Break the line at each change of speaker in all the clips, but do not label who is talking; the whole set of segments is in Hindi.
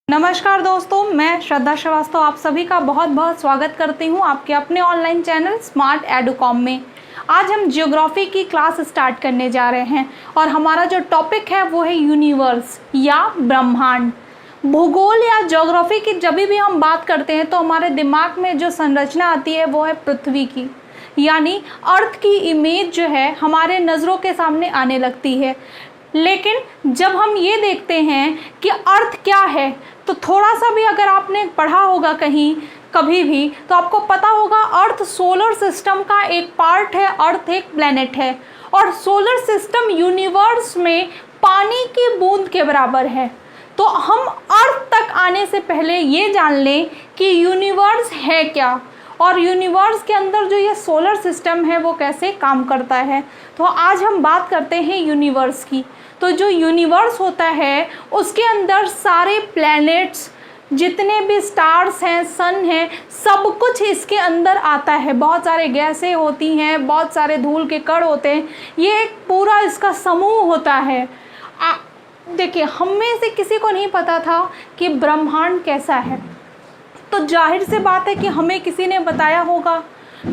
नमस्कार दोस्तों, मैं श्रद्धा श्रीवास्तव आप सभी का बहुत बहुत स्वागत करती हूं आपके अपने ऑनलाइन चैनल स्मार्ट एडुकॉम में। आज हम ज्योग्राफी की क्लास स्टार्ट करने जा रहे हैं और हमारा जो टॉपिक है वो है यूनिवर्स या ब्रह्मांड। भूगोल या ज्योग्राफी की जब भी हम बात करते हैं तो हमारे दिमाग में जो संरचना आती है वो है पृथ्वी की, यानी अर्थ की इमेज जो है हमारे नज़रों के सामने आने लगती है। लेकिन जब हम ये देखते हैं कि अर्थ क्या है तो थोड़ा सा भी अगर आपने पढ़ा होगा कहीं कभी भी तो आपको पता होगा अर्थ सोलर सिस्टम का एक पार्ट है, अर्थ एक प्लैनेट है और सोलर सिस्टम यूनिवर्स में पानी की बूंद के बराबर है। तो हम अर्थ तक आने से पहले ये जान लें कि यूनिवर्स है क्या और यूनिवर्स के अंदर जो ये सोलर सिस्टम है वो कैसे काम करता है। तो आज हम बात करते हैं यूनिवर्स की। तो जो यूनिवर्स होता है उसके अंदर सारे प्लैनेट्स, जितने भी स्टार्स हैं, सन हैं, सब कुछ इसके अंदर आता है। बहुत सारे गैसें होती हैं, बहुत सारे धूल के कण होते हैं, ये एक पूरा इसका समूह होता है। देखिए, हम में से किसी को नहीं पता था कि ब्रह्मांड कैसा है, तो जाहिर सी बात है कि हमें किसी ने बताया होगा।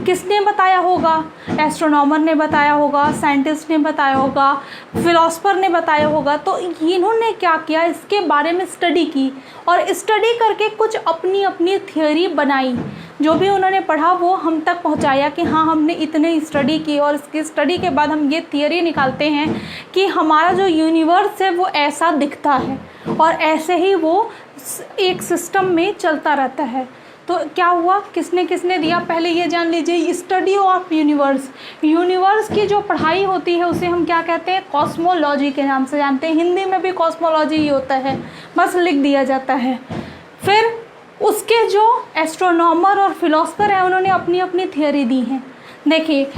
किसने बताया होगा? एस्ट्रोनॉमर ने बताया होगा, साइंटिस्ट ने बताया होगा, फिलोसफर ने बताया होगा। तो इन्होंने क्या किया, इसके बारे में स्टडी की और स्टडी करके कुछ अपनी अपनी थियोरी बनाई। जो भी उन्होंने पढ़ा वो हम तक पहुंचाया कि हाँ, हमने इतने स्टडी की और इसकी स्टडी के बाद हम ये थियोरी निकालते हैं कि हमारा जो यूनिवर्स है वो ऐसा दिखता है और ऐसे ही वो एक सिस्टम में चलता रहता है। तो क्या हुआ, किसने किसने दिया, पहले ये जान लीजिए। स्टडी ऑफ यूनिवर्स, यूनिवर्स की जो पढ़ाई होती है उसे हम क्या कहते हैं? कॉस्मोलॉजी के नाम से जानते हैं। हिंदी में भी कॉस्मोलॉजी ही होता है, बस लिख दिया जाता है। फिर उसके जो एस्ट्रोनॉमर और फिलोसफर हैं उन्होंने अपनी अपनी थियोरी दी हैं। देखिए,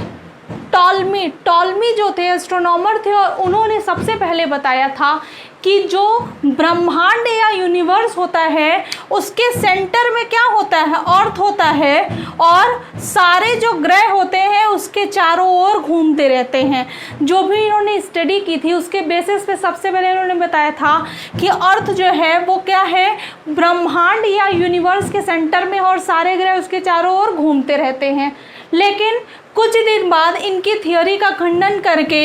टॉलमी जो थे एस्ट्रोनॉमर थे और उन्होंने सबसे पहले बताया था कि जो ब्रह्मांड या यूनिवर्स होता है उसके सेंटर में क्या होता है? अर्थ होता है और सारे जो ग्रह होते हैं उसके चारों ओर घूमते रहते हैं। जो भी इन्होंने स्टडी की थी उसके बेसिस पे सबसे पहले इन्होंने बताया था कि अर्थ जो है वो क्या है? ब्रह्मांड या यूनिवर्स के सेंटर में और सारे ग्रह उसके चारों ओर घूमते रहते हैं। लेकिन कुछ दिन बाद इनकी थियोरी का खंडन करके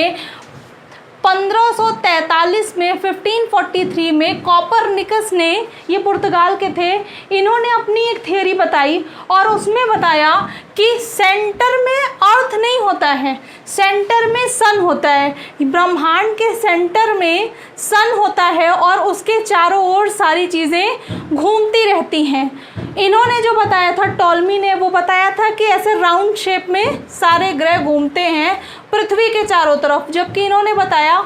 1543 में 1543 में कॉपरनिकस ने, ये पुर्तगाल के थे, इन्होंने अपनी एक थियोरी बताई और उसमें बताया कि सेंटर में अर्थ नहीं होता है, सेंटर में सन होता है। ब्रह्मांड के सेंटर में सन होता है और उसके चारों ओर सारी चीज़ें घूमती रहती हैं। इन्होंने जो बताया था, टॉलमी ने, वो बताया था कि ऐसे राउंड शेप में सारे ग्रह घूमते हैं पृथ्वी के चारों तरफ। जबकि इन्होंने बताया,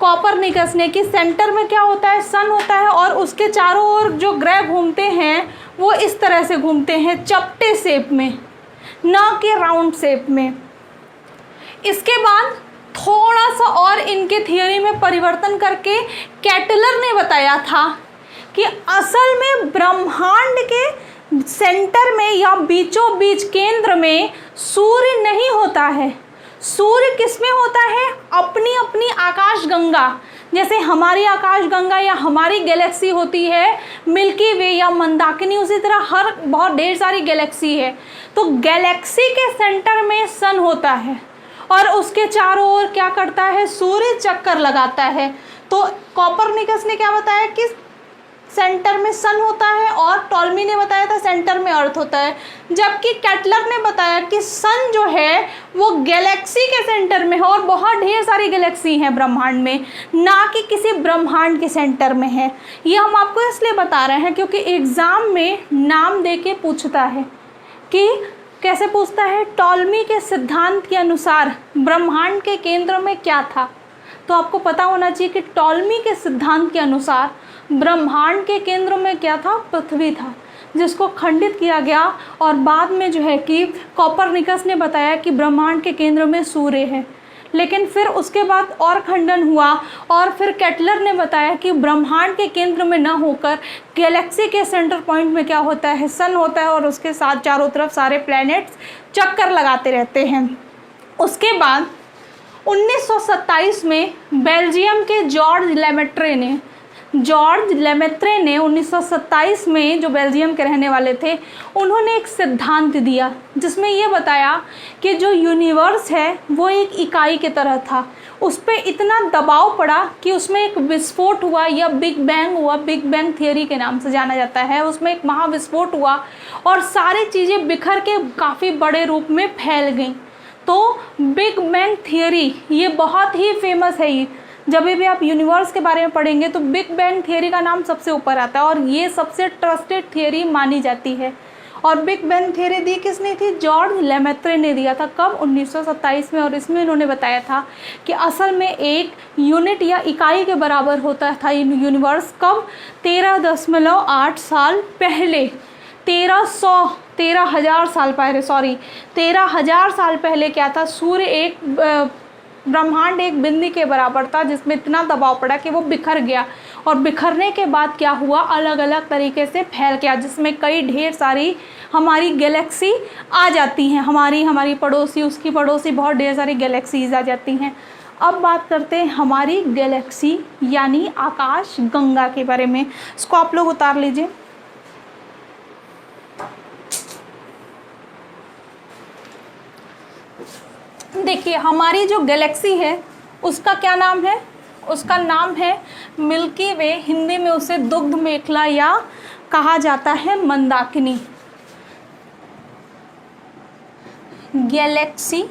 कॉपरनिकस ने, कि सेंटर में क्या होता है? सन होता है और उसके चारों ओर जो ग्रह घूमते हैं वो इस तरह से घूमते हैं, चपटे शेप में, ना कि राउंड शेप में। इसके बाद थोड़ा सा और इनके थियोरी में परिवर्तन करके कैटलर ने बताया था कि असल में ब्रह्मांड के सेंटर में या बीचों बीच केंद्र में सूर्य नहीं होता है। सूर्य किस में होता है? अपनी अपनी आकाश गंगा, जैसे हमारी आकाश गंगा या हमारी गैलेक्सी होती है मिल्की वे या मंदाकिनी, उसी तरह हर बहुत ढेर सारी गैलेक्सी है। तो गैलेक्सी के सेंटर में सन होता है और उसके चारों ओर क्या करता है? सूर्य चक्कर लगाता है। तो कॉपरनिकस ने क्या बताया कि सेंटर में सन होता है और टॉलमी ने बताया था सेंटर में अर्थ होता है। जबकि कैटलर ने बताया कि सन जो है वो गैलेक्सी के सेंटर में है और बहुत ढेर सारी गैलेक्सी हैं ब्रह्मांड में, ना कि किसी ब्रह्मांड के सेंटर में है। ये हम आपको इसलिए बता रहे हैं क्योंकि एग्ज़ाम में नाम दे के पूछता है कि कैसे पूछता है, टॉलमी के सिद्धांत के अनुसार ब्रह्मांड के केंद्र में क्या था। तो आपको पता होना चाहिए कि टॉलमी के सिद्धांत के अनुसार ब्रह्मांड के केंद्र में क्या था? पृथ्वी था, जिसको खंडित किया गया और बाद में जो है कि कॉपरनिकस ने बताया कि ब्रह्मांड के केंद्र में सूर्य है। लेकिन फिर उसके बाद और खंडन हुआ और फिर कैटलर ने बताया कि ब्रह्मांड के केंद्र में ना होकर गैलेक्सी के सेंटर पॉइंट में क्या होता है? सन होता है और उसके साथ चारों तरफ सारे प्लैनेट्स चक्कर लगाते रहते हैं। उसके बाद 1927 में बेल्जियम के जॉर्ज लेमेट्रे ने जॉर्ज लेमेत्रे ने 1927 में, जो बेल्जियम के रहने वाले थे, उन्होंने एक सिद्धांत दिया जिसमें ये बताया कि जो यूनिवर्स है वो एक इकाई की तरह था। उस पर इतना दबाव पड़ा कि उसमें एक विस्फोट हुआ या बिग बैंग हुआ, बिग बैंग थियरी के नाम से जाना जाता है। उसमें एक महाविस्फोट हुआ और सारी चीज़ें बिखर के काफ़ी बड़े रूप में फैल गईं। तो बिग बैंग थियरी ये बहुत ही फेमस है। ये जब भी आप यूनिवर्स के बारे में पढ़ेंगे तो बिग बैंग थियरी का नाम सबसे ऊपर आता है और ये सबसे ट्रस्टेड थियरी मानी जाती है। और बिग बैंग थियरी दी किसने थी? जॉर्ज लेमेत्रे ने दिया था। कब? 1927 में। और इसमें इन्होंने बताया था कि असल में एक यूनिट या इकाई के बराबर होता था यूनिवर्स। कब? 13.8 साल पहले, 13,000 साल पहले, 13,000 साल पहले क्या था? सूर्य एक ब्रह्मांड एक बिंदी के बराबर था जिसमें इतना दबाव पड़ा कि वो बिखर गया। और बिखरने के बाद क्या हुआ? अलग अलग तरीके से फैल गया, जिसमें कई ढेर सारी हमारी गैलेक्सी आ जाती हैं। हमारी पड़ोसी, उसकी पड़ोसी, बहुत ढेर सारी गैलेक्सीज आ जाती हैं। अब बात करते हैं हमारी गैलेक्सी यानी आकाश गंगा के बारे में। इसको आप लोग उतार लीजिए। देखिए, हमारी जो गैलेक्सी है उसका क्या नाम है? उसका नाम है मिल्की वे। हिंदी में उसे दुग्ध मेखला या कहा जाता है मंदाकिनी। गैलेक्सी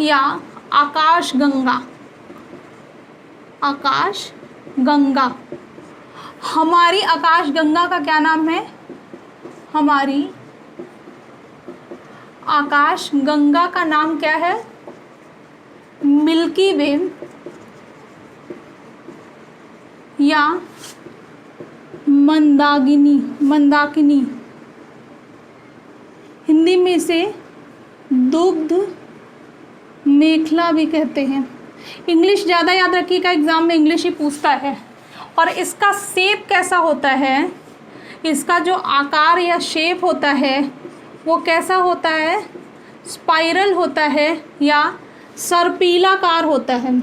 या आकाश गंगा, आकाश गंगा। हमारी आकाश गंगा का क्या नाम है? हमारी आकाश गंगा का नाम क्या है? मिल्की वे या मंदाकिनी। हिंदी में इसे दुग्ध मेखला भी कहते हैं। इंग्लिश ज़्यादा याद रखिएगा, एग्जाम में इंग्लिश ही पूछता है। और इसका शेप कैसा होता है? इसका जो आकार या शेप होता है वो कैसा होता है? स्पाइरल होता है या सर्पीलाकार होता है?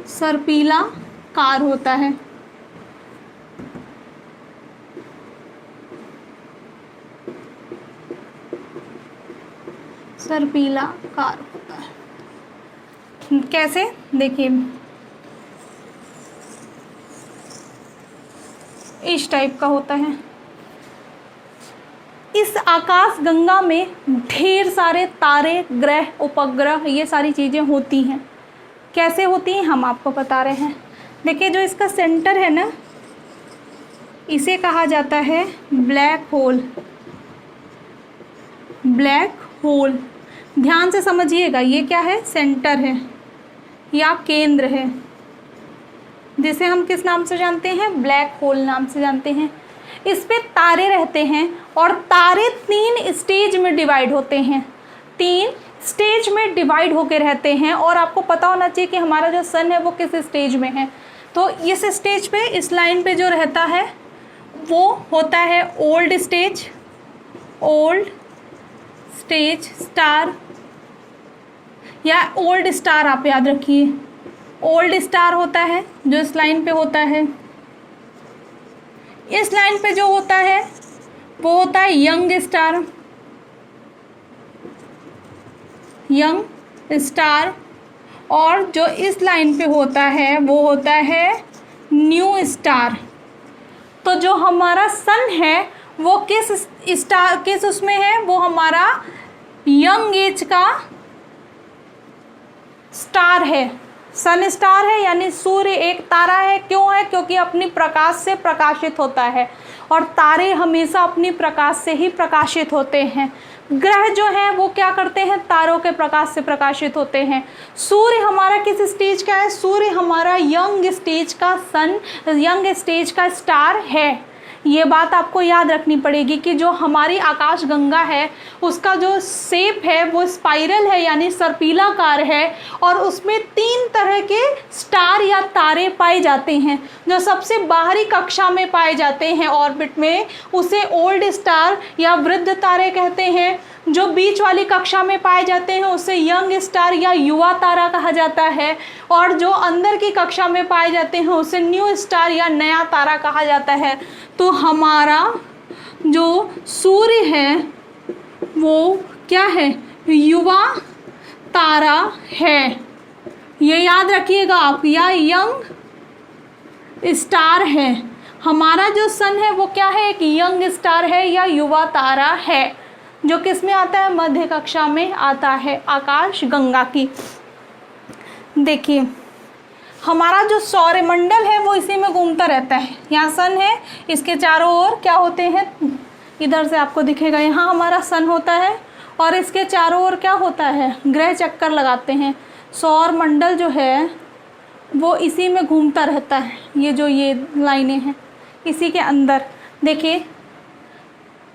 सर्पीलाकार होता है। सर्पीलाकार होता है। कैसे? देखिए, इस टाइप का होता है। इस आकाश गंगा में ढेर सारे तारे, ग्रह, उपग्रह, ये सारी चीज़ें होती हैं। कैसे होती हैं हम आपको बता रहे हैं। देखिए, जो इसका सेंटर है ना, इसे कहा जाता है ब्लैक होल। ब्लैक होल, ध्यान से समझिएगा, ये क्या है? सेंटर है या केंद्र है, जिसे हम किस नाम से जानते हैं? ब्लैक होल नाम से जानते हैं। इस पे तारे रहते हैं और तारे 3 स्टेज में डिवाइड होते हैं। 3 स्टेज में डिवाइड होके रहते हैं। और आपको पता होना चाहिए कि हमारा जो सन है वो किस स्टेज में है। तो इस स्टेज पे, इस लाइन पे जो रहता है वो होता है ओल्ड स्टेज स्टार या ओल्ड स्टार। आप याद रखिए, ओल्ड स्टार होता है जो इस लाइन पे होता है। इस लाइन पे जो होता है वो होता है यंग स्टार। और जो इस लाइन पे होता है वो होता है न्यू स्टार। तो जो हमारा सन है वो किस उसमें है? वो हमारा यंग एज का स्टार है। सन स्टार है, यानी सूर्य एक तारा है। क्यों है? क्योंकि अपनी प्रकाश से प्रकाशित होता है और तारे हमेशा अपनी प्रकाश से ही प्रकाशित होते हैं। ग्रह जो हैं वो क्या करते हैं? तारों के प्रकाश से प्रकाशित होते हैं। सूर्य हमारा किस स्टेज का है? सूर्य हमारा यंग स्टेज का सन, यंग स्टेज का स्टार है। ये बात आपको याद रखनी पड़ेगी कि जो हमारी आकाशगंगा है उसका जो शेप है वो स्पाइरल है, यानी सर्पिलाकार है, और उसमें 3 तरह के स्टार या तारे पाए जाते हैं। जो सबसे बाहरी कक्षा में पाए जाते हैं ऑर्बिट में, उसे ओल्ड स्टार या वृद्ध तारे कहते हैं। जो बीच वाली कक्षा में पाए जाते हैं उसे यंग स्टार या युवा तारा कहा जाता है, और जो अंदर की कक्षा में पाए जाते हैं उसे न्यू स्टार या नया तारा कहा जाता है। तो हमारा जो सूर्य है वो क्या है? युवा तारा है, ये याद रखिएगा आप, या यंग स्टार है। हमारा जो सन है वो क्या है? एक यंग स्टार है या युवा तारा है, जो किस में आता है? मध्य कक्षा में आता है आकाशगंगा की। देखिए हमारा जो सौरमंडल है वो इसी में घूमता रहता है। यहाँ सन है, इसके चारों ओर क्या होते हैं? इधर से आपको दिखेगा, यहाँ हमारा सन होता है और इसके चारों ओर क्या होता है? ग्रह चक्कर लगाते हैं। सौरमंडल जो है वो इसी में घूमता रहता है। ये जो ये लाइनें हैं इसी के अंदर। देखिए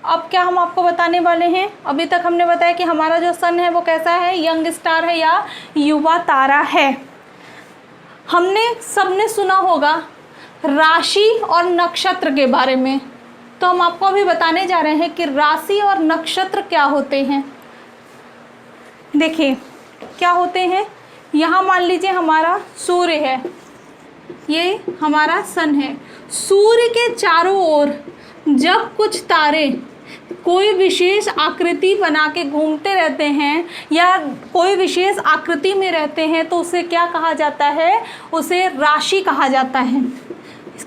अब क्या हम आपको बताने वाले हैं। अभी तक हमने बताया कि हमारा जो सन है वो कैसा है? यंग स्टार है या युवा तारा है। हमने सबने सुना होगा राशि और नक्षत्र के बारे में, तो हम आपको अभी बताने जा रहे हैं कि राशि और नक्षत्र क्या होते हैं। देखिए क्या होते हैं। यहाँ मान लीजिए हमारा सूर्य है, ये हमारा सन है। सूर्य के चारों ओर जब कुछ तारे कोई विशेष आकृति बना के घूमते रहते हैं या कोई विशेष आकृति में रहते हैं तो उसे क्या कहा जाता है? उसे राशि कहा जाता है।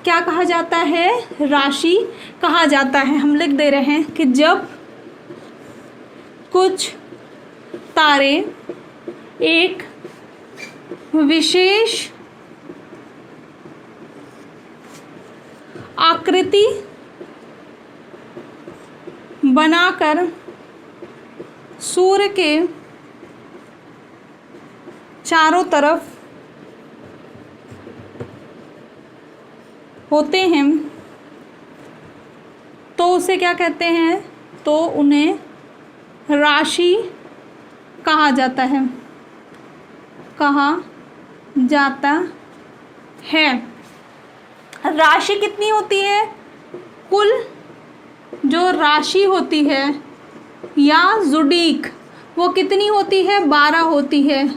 क्या कहा जाता है? राशि कहा जाता है। हम लिख दे रहे हैं कि जब कुछ तारे एक विशेष आकृति बनाकर सूर्य के चारों तरफ होते हैं तो उसे क्या कहते हैं? तो उन्हें राशि कहा जाता है, कहा जाता है। राशि कितनी होती है? कुल जो राशि होती है या ज़ोडिएक वो कितनी होती है? 12 होती है।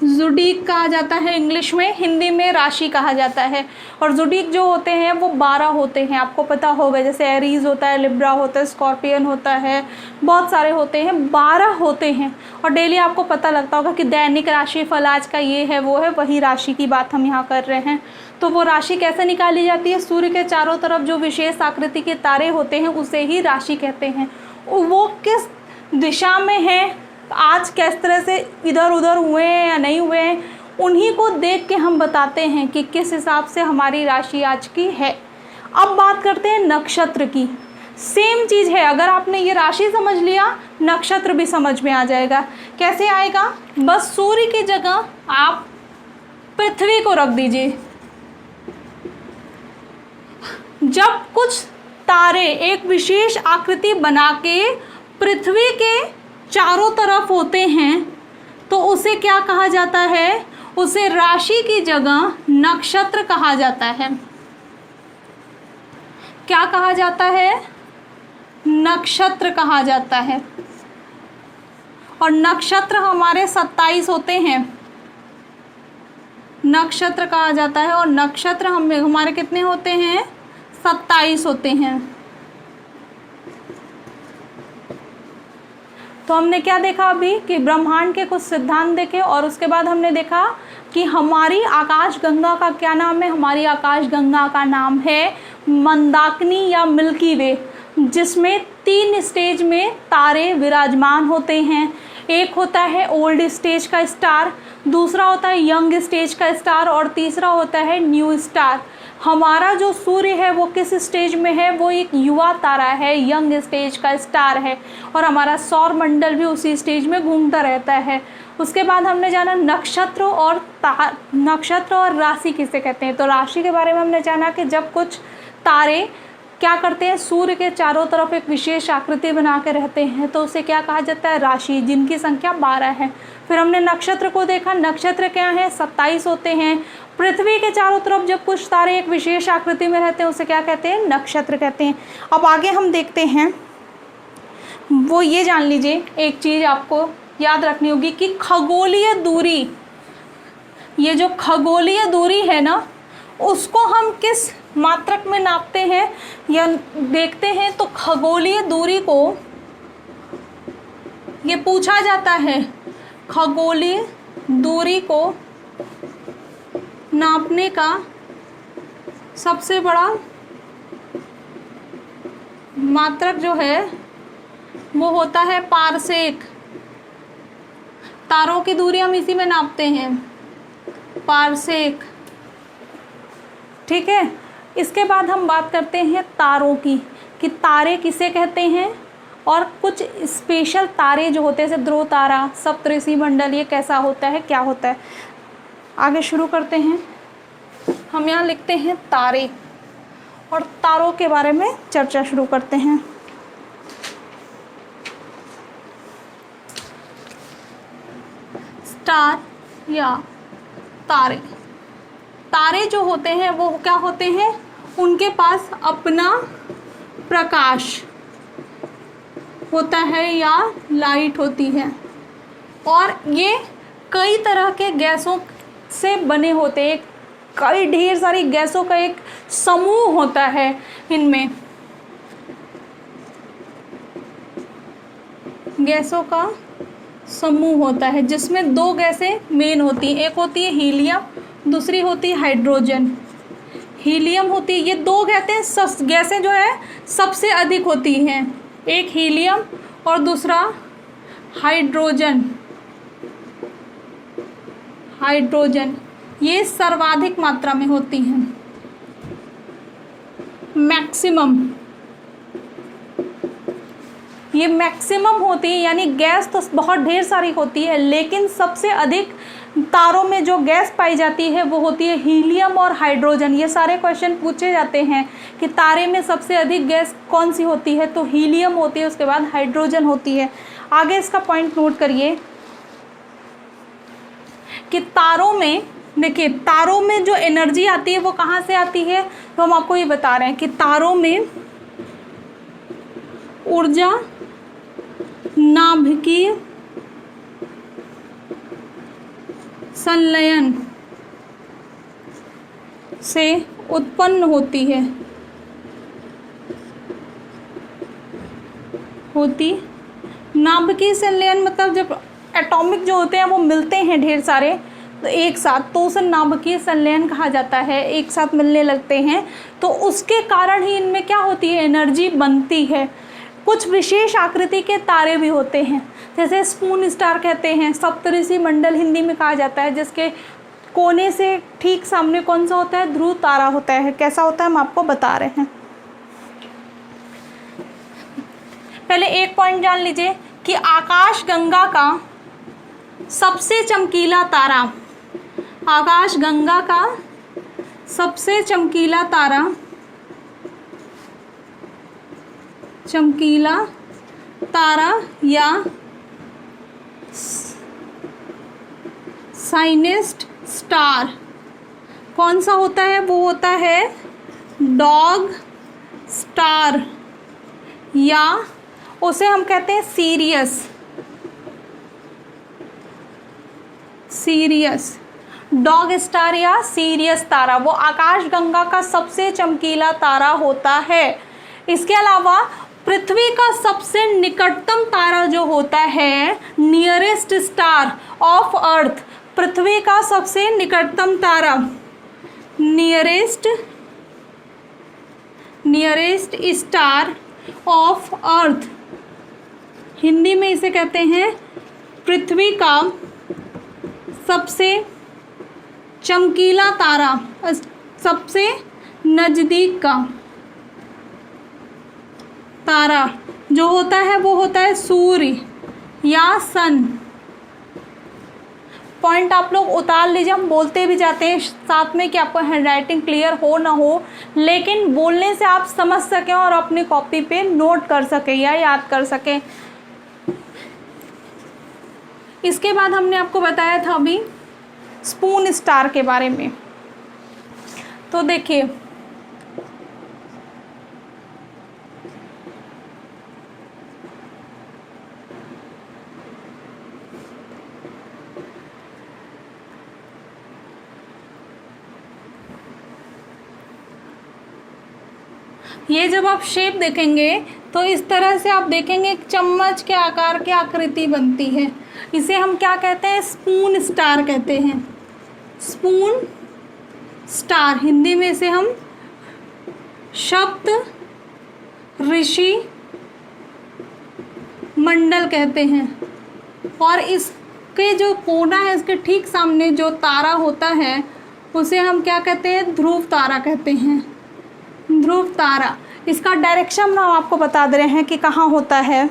ज़ोडिएक कहा जाता है इंग्लिश में, हिंदी में राशि कहा जाता है। और ज़ोडिएक जो होते हैं वो 12 होते हैं, आपको पता होगा। जैसे एरीज होता है, लिब्रा होता है, स्कॉर्पियन होता है, बहुत सारे होते हैं, 12 होते हैं। और डेली आपको पता लगता होगा कि दैनिक राशि फल आज का ये है वो है, वही राशि की बात हम यहाँ कर रहे हैं। तो वो राशि कैसे निकाली जाती है? सूर्य के चारों तरफ जो विशेष आकृति के तारे होते हैं उसे ही राशि कहते हैं। वो किस दिशा में है, आज किस तरह से इधर उधर हुए हैं या नहीं हुए हैं, उन्हीं को देख के हम बताते हैं कि किस हिसाब से हमारी राशि आज की है। अब बात करते हैं नक्षत्र की। सेम चीज़ है, अगर आपने ये राशि समझ लिया नक्षत्र भी समझ में आ जाएगा। कैसे आएगा? बस सूर्य की जगह आप पृथ्वी को रख दीजिए। जब कुछ तारे एक विशेष आकृति बना के पृथ्वी के चारों तरफ होते हैं तो उसे क्या कहा जाता है? उसे राशि की जगह नक्षत्र कहा जाता है। क्या कहा जाता है? नक्षत्र कहा जाता है। और नक्षत्र हमारे 27 होते हैं, नक्षत्र कहा जाता है। और नक्षत्र हमारे कितने होते हैं? 27 होते हैं। तो हमने क्या देखा अभी कि ब्रह्मांड के कुछ सिद्धांत देखे, और उसके बाद हमने देखा कि हमारी आकाशगंगा का क्या नाम है। हमारी आकाशगंगा का नाम है मंदाकिनी या मिल्की वे, जिसमें 3 स्टेज में तारे विराजमान होते हैं। एक होता है ओल्ड स्टेज का स्टार, दूसरा होता है यंग स्टेज का स्टार, और तीसरा होता है न्यू स्टार। हमारा जो सूर्य है वो किस स्टेज में है? वो एक युवा तारा है, यंग स्टेज का स्टार है। और हमारा सौर मंडल भी उसी स्टेज में घूमता रहता है। उसके बाद हमने जाना नक्षत्र और राशि किसे कहते हैं। तो राशि के बारे में हमने जाना कि जब कुछ तारे क्या करते हैं, सूर्य के चारों तरफ एक विशेष आकृति बना के रहते हैं, तो उसे क्या कहा जाता है, राशि, जिनकी संख्या 12 है। फिर हमने नक्षत्र को देखा, नक्षत्र क्या है, 27 होते हैं। पृथ्वी के चारों तरफ जब कुछ तारे एक विशेष आकृति में रहते हैं उसे क्या कहते हैं, नक्षत्र कहते हैं। अब आगे हम देखते हैं, वो ये जान लीजिए, एक चीज़ आपको याद रखनी होगी कि खगोलीय दूरी, ये जो खगोलीय दूरी है ना, उसको हम किस मात्रक में नापते हैं या देखते हैं, तो खगोलीय दूरी को ये पूछा जाता है, खगोलीय दूरी को नापने का सबसे बड़ा मात्रक जो है वो होता है पारसेक। तारों की दूरी हम इसी में नापते हैं, पारसेक, ठीक है। इसके बाद हम बात करते हैं तारों की, कि तारे किसे कहते हैं, और कुछ स्पेशल तारे जो होते हैं जैसे ध्रुव तारा, सप्तऋषि मंडल, ये कैसा होता है, क्या होता है। आगे शुरू करते हैं, हम यहाँ लिखते हैं तारे, और तारों के बारे में चर्चा शुरू करते हैं। स्टार या तारे, तारे जो होते हैं वो क्या होते हैं, उनके पास अपना प्रकाश होता है या लाइट होती है, और ये कई तरह के गैसों से बने होते हैं, कई ढेर सारी गैसों का एक समूह होता है इनमें, गैसों का समूह होता है, जिसमें दो गैसें मेन होती हैं, एक होती है हीलियम, दूसरी होती है हाइड्रोजन। हीलियम होती है, ये दो गैसें जो है सबसे अधिक होती हैं, एक हीलियम और दूसरा हाइड्रोजन। हाइड्रोजन ये सर्वाधिक मात्रा में होती हैं, मैक्सिमम, ये मैक्सिमम होती है, यानी गैस तो बहुत ढेर सारी होती है, लेकिन सबसे अधिक तारों में जो गैस पाई जाती है वो होती है हीलियम और हाइड्रोजन। ये सारे क्वेश्चन पूछे जाते हैं कि तारे में सबसे अधिक गैस कौन सी होती है, तो हीलियम होती है, उसके बाद हाइड्रोजन होती है। आगे इसका पॉइंट नोट करिए कि तारों में, देखिए तारों में जो एनर्जी आती है वो कहाँ से आती है, तो हम आपको ये बता रहे हैं कि तारों में ऊर्जा नाभिकीय संलयन से उत्पन्न होती है, नाभिकीय संलयन मतलब जब एटॉमिक जो होते हैं वो मिलते हैं ढेर सारे तो एक साथ, तो उसे नाभिकीय संलयन कहा जाता है, एक साथ मिलने लगते हैं, तो उसके कारण ही इनमें क्या होती है, एनर्जी बनती है। कुछ विशेष आकृति के तारे भी होते हैं, जैसे स्पून स्टार कहते हैं, सप्तऋषि मंडल हिंदी में कहा जाता है, जिसके कोने से ठीक सामने कौन सा होता है, ध्रुव तारा होता है। कैसा होता है हम आपको बता रहे हैं। पहले एक पॉइंट जान लीजिए कि आकाशगंगा का सबसे चमकीला तारा, आकाशगंगा का सबसे चमकीला तारा, चमकीला तारा या साइनेस्ट स्टार कौन सा होता है, वो होता है डॉग स्टार, या उसे हम कहते हैं सीरियस, सीरियस डॉग स्टार या सीरियस तारा, वो आकाशगंगा का सबसे चमकीला तारा होता है। इसके अलावा पृथ्वी का सबसे निकटतम तारा जो होता है, नियरेस्ट स्टार ऑफ अर्थ, पृथ्वी का सबसे निकटतम तारा, nearest star of earth, Hindi में इसे कहते हैं पृथ्वी का सबसे चमकीला तारा, सबसे नज़दीक का तारा जो होता है वो होता है सूर्य या सन। पॉइंट आप लोग उतार लीजिए। हम बोलते भी जाते हैं साथ में कि आपको हैंडराइटिंग क्लियर हो ना हो, लेकिन बोलने से आप समझ सकें और अपनी कॉपी पे नोट कर सकें या याद कर सकें। इसके बाद हमने आपको बताया था अभी स्पून स्टार के बारे में। तो देखिए, ये जब आप शेप देखेंगे तो इस तरह से आप देखेंगे एक चम्मच के आकार की आकृति बनती है। इसे हम क्या कहते हैं? स्पून स्टार कहते हैं। स्पून स्टार, हिंदी में इसे हम सप्त ऋषि मंडल कहते हैं। और इसके जो कोना है, इसके ठीक सामने जो तारा होता है उसे हम क्या कहते हैं? ध्रुव तारा कहते हैं। ध्रुव तारा, इसका डायरेक्शन हम आपको बता दे रहे हैं कि कहाँ होता है।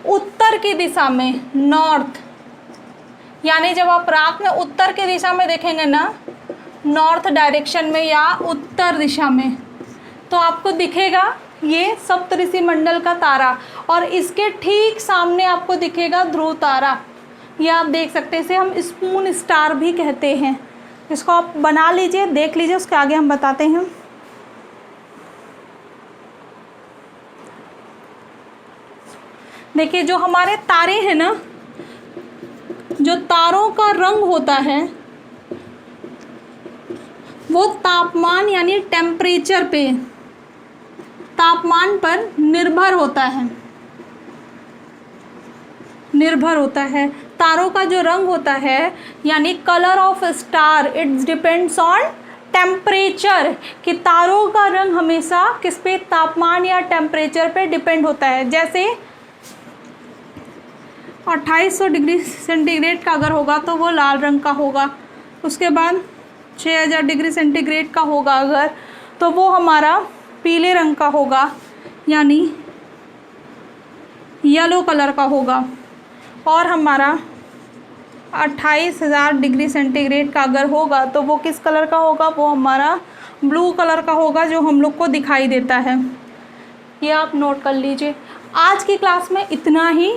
उत्तर की दिशा में, नॉर्थ, यानी जब आप रात में उत्तर की दिशा में देखेंगे ना, नॉर्थ डायरेक्शन में या उत्तर दिशा में, तो आपको दिखेगा ये सप्तऋषि मंडल का तारा, और इसके ठीक सामने आपको दिखेगा ध्रुव तारा। ये आप देख सकते हैं, इसे हम स्पून स्टार भी कहते हैं। इसको आप बना लीजिए, देख लीजिए, उसके आगे हम बताते हैं। देखिए, जो हमारे तारे हैं ना, जो तारों का रंग होता है वो तापमान यानी टेम्परेचर पे, तापमान पर निर्भर होता है। निर्भर होता है। तारों का जो रंग होता है यानी colour of star, it depends on temperature, कि तारों का रंग हमेशा किस पे? तापमान या टेम्परेचर पे डिपेंड होता है। जैसे 2800 डिग्री सेंटीग्रेड का अगर होगा तो वो लाल रंग का होगा। उसके बाद 6000 डिग्री सेंटीग्रेड का होगा अगर, तो वो हमारा पीले रंग का होगा, यानी येलो कलर का होगा। और हमारा 28000 डिग्री सेंटीग्रेड का अगर होगा तो वो किस कलर का होगा? वो हमारा ब्लू कलर का होगा, जो हम लोग को दिखाई देता है। ये आप नोट कर लीजिए। आज की क्लास में इतना ही।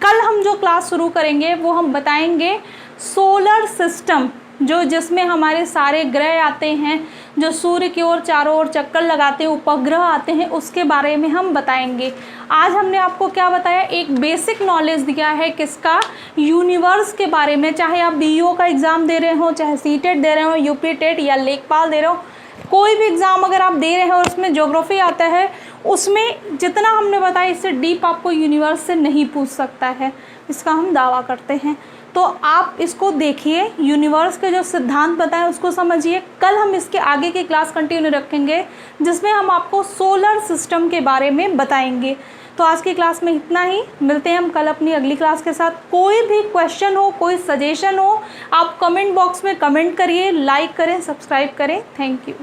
कल हम जो क्लास शुरू करेंगे वो हम बताएंगे सोलर सिस्टम, जो जिसमें हमारे सारे ग्रह आते हैं, जो सूर्य की ओर चारों ओर चक्कर लगाते हैं, उपग्रह आते हैं, उसके बारे में हम बताएंगे। आज हमने आपको क्या बताया? एक बेसिक नॉलेज दिया है किसका? यूनिवर्स के बारे में। चाहे आप बीईओ का एग्ज़ाम दे रहे हो, चाहे सीटेट दे रहे हो, यूपी टेट या लेखपाल दे रहे हो, कोई भी एग्ज़ाम अगर आप दे रहे हो और उसमें ज्योग्राफी आता है, उसमें जितना हमने बताया इससे डीप आपको यूनिवर्स से नहीं पूछ सकता है, इसका हम दावा करते हैं। तो आप इसको देखिए, यूनिवर्स के जो सिद्धांत बताएं उसको समझिए। कल हम इसके आगे की क्लास कंटिन्यू रखेंगे जिसमें हम आपको सोलर सिस्टम के बारे में बताएंगे। तो आज की क्लास में इतना ही। मिलते हैं हम कल अपनी अगली क्लास के साथ। कोई भी क्वेश्चन हो, कोई सजेशन हो, आप कमेंट बॉक्स में कमेंट करिए, लाइक करें, सब्सक्राइब करें। Thank you.